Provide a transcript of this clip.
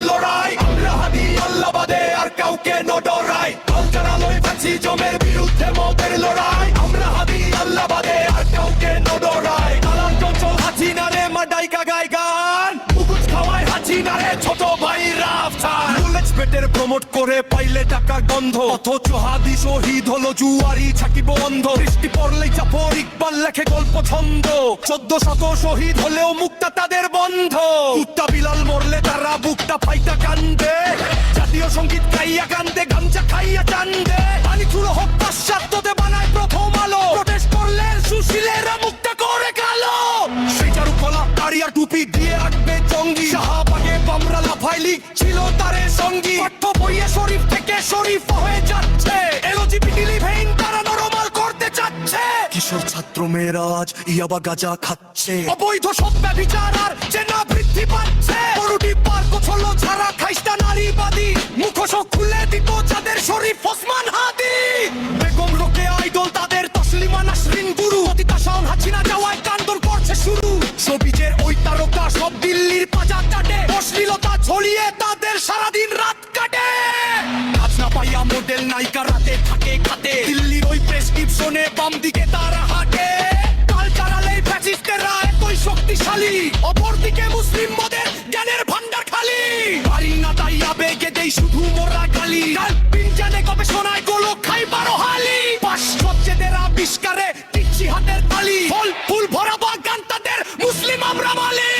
লড়াই আমরা হাদি আল্লাহ বাদে আর কাউকে নডরাই কালচারালয় ফ্যাসিজমের বিরুদ্ধে মতের লড়াই আমরা হাদি আল্লাহ বাদে আর কাউকে নডরাই কালার চঞ্চল হাসিনারে মাডাই গায় গান মুকুট খাওয়ায় হাসিনারে ছোট ভাই রাফসান বুলেট পেটের প্রমোট করে পাইলে টাকার গন্ধ অথচ হাদি শহীদ হলো জুয়ারি ছাকিব অন্ধ বৃষ্টি পড়লেই চাপর ইকবাল লেখে গল্প ছন্দ 1400 শহীদ হলেও মুক্তা তাদের বন্ধ কুত্তা বিলাল মরলে তারা বুকটা ফাইটা কান্দে জাতীয় সঙ্গীত গাইয়া কান্দে গামছা খাইয়া কান্দে পানি চুলো হোক পাশ্চাত্যতে বানায় প্রথম আলো প্রটেস্ট করলে সুশীলেরা মুক্তা করে কালো সেই চারু কলা কারিয়ার টুপি দিয়ে রাখবে জঙ্গি শাহবাগে বামরা লাফাইলি ছিল তারে সঙ্গী পাঠ্য বইয়ে শরীফ থেকে শরীফ হয়ে যাচ্ছে এলজিবিটি লিভেইন তারা নরমাল করতে চাচ্ছে কিশোর ছাত্র মেয়েরা আজ ইয়াবা গাঁজা খাচ্ছে অবৈধ সব ব্যভিচার আর চেনা বৃদ্ধি পাচ্ছে গরুটি পার্ক ছলো ছাড়া খাইস্তা নারীবাদী মুখোশ খুলে দিত যাদের শরীফ ওসমান হাদি বেগম রোকে আইডল তাদের তসলিমা নাসরিন গুরু অতিতা শাওন হাসিনা যাওয়ায় কান্দন করছে শুরু সবিজের ওই তারকা সব দিল্লির পাজা কাটে অশ্লীলতা ছড়িয়ে তাদের সারাদিন রাত কাটে কাজ না পাইয়া মডেল নায়িকা রাতে থাকে খাতে দিল্লির ওই প্রেসক্রিপশনে বাম দিকে তারা হাঁটে কালচারালে ফ্যাসিস্টেরা এতই শক্তিশালী অপরদিকে মুসলিম মদের জ্ঞানের ভান্ডার খালি পারি না তাই আবেগে দেই শুধু মোরা গালি বিজ্ঞানে গবেষণায় গোলক খাই 12 হালি পাশ্চাত্যের আবিষ্কারে টিকছি হাতের তালি ফল ফুল ভরা বাগান তাদের মুসলিম আমরা মালি